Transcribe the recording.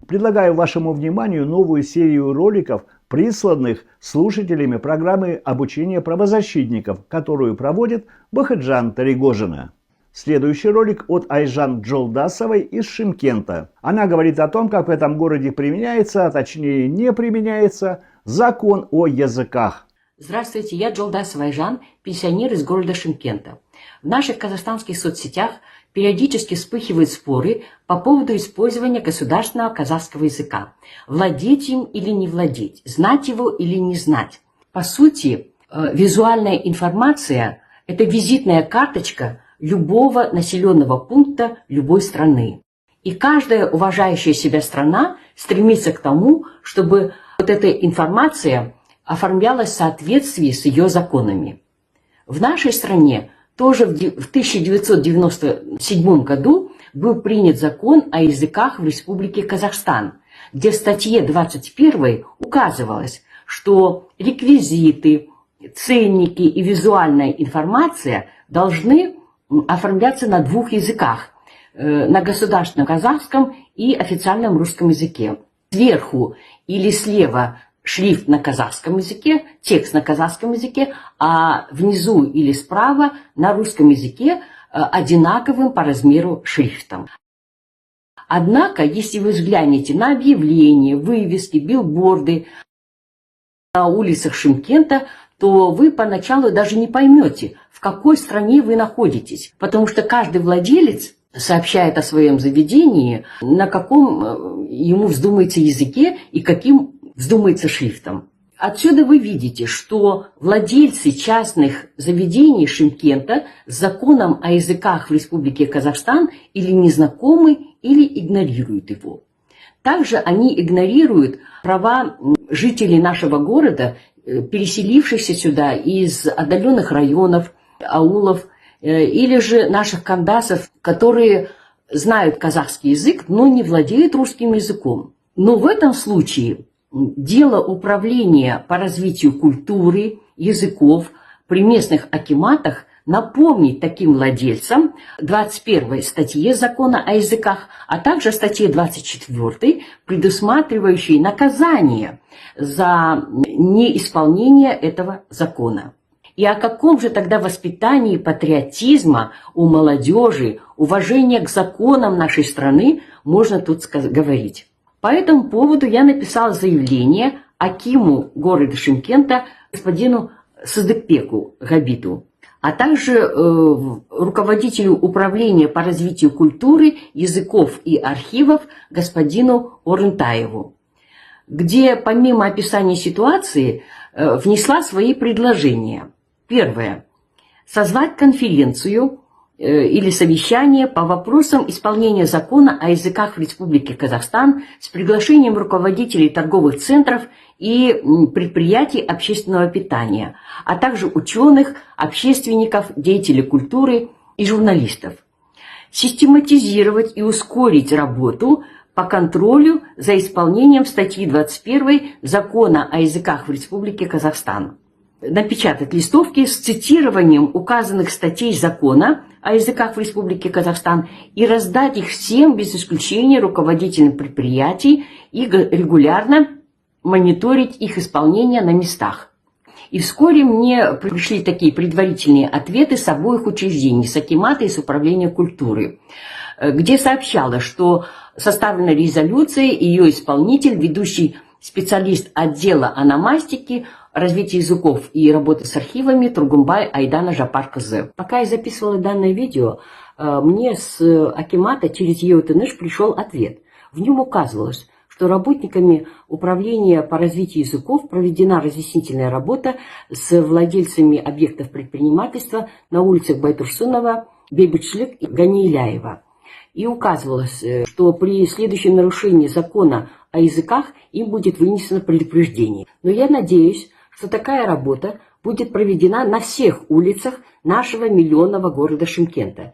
предлагаю вашему вниманию новую серию роликов, присланных слушателями программы обучения правозащитников, которую проводит Бахаджан Таригожина. Следующий ролик от Айжан Джолдасовой из Шымкента. Она говорит о том, как в этом городе применяется, а точнее не применяется, закон о языках. Здравствуйте, я Джолдасова Айжан, пенсионер из города Шымкента. В наших казахстанских соцсетях периодически вспыхивают споры по поводу использования государственного казахского языка. Владеть им или не владеть, знать его или не знать. По сути, визуальная информация – это визитная карточка любого населенного пункта любой страны. И каждая уважающая себя страна стремится к тому, чтобы вот эта информация оформлялась в соответствии с ее законами. В нашей стране тоже в 1997 году был принят закон о языках в Республике Казахстан, где в статье 21 указывалось, что реквизиты, ценники и визуальная информация должны оформляться на двух языках, на государственном казахском и официальном русском языке. Сверху или слева шрифт на казахском языке, текст на казахском языке, а внизу или справа на русском языке одинаковым по размеру шрифтом. Однако, если вы взглянете на объявления, вывески, билборды на улицах Шымкента, то вы поначалу даже не поймете, в какой стране вы находитесь, потому что каждый владелец сообщает о своем заведении, на каком ему вздумается языке и каким вздумается шрифтом. Отсюда вы видите, что владельцы частных заведений Шымкента с законом о языках в Республике Казахстан или не знакомы, или игнорируют его. Также они игнорируют права жителей нашего города, переселившихся сюда из отдаленных районов, аулов, или же наших кандасов, которые знают казахский язык, но не владеют русским языком. Но в этом случае дело управления по развитию культуры, языков при местных акиматах напомнить таким владельцам 21 статье закона о языках, а также статье 24, предусматривающей наказание за неисполнение этого закона. И о каком же тогда воспитании патриотизма у молодежи, уважения к законам нашей страны можно тут говорить? По этому поводу я написала заявление акиму города Шымкента господину Сыздыкбеку Габиту, а также руководителю управления по развитию культуры, языков и архивов господину Орынтаеву, где помимо описания ситуации внесла свои предложения. Первое. Созвать конференцию или совещание по вопросам исполнения закона о языках в Республике Казахстан с приглашением руководителей торговых центров и предприятий общественного питания, а также ученых, общественников, деятелей культуры и журналистов. Систематизировать и ускорить работу по контролю за исполнением статьи 21 закона о языках в Республике Казахстан. Напечатать листовки с цитированием указанных статей закона о языках в Республике Казахстан и раздать их всем без исключения руководителям предприятий и регулярно мониторить их исполнение на местах. И вскоре мне пришли такие предварительные ответы с обоих учреждений, с акимата и с управления культуры, где сообщалось, что составлена резолюция, ее исполнитель, ведущий специалист отдела ономастики, развития языков и работы с архивами Тургумбай Айдана Жапар-кызы. Пока я записывала данное видео, мне с акимата через ЕУТНШ пришел ответ. В нем указывалось, что работниками управления по развитию языков проведена разъяснительная работа с владельцами объектов предпринимательства на улицах Байтурсынова, Бейбитшилик и Ганииляева. И указывалось, что при следующем нарушении закона о языках им будет вынесено предупреждение. Но я надеюсь, что такая работа будет проведена на всех улицах нашего миллионного города Шымкента.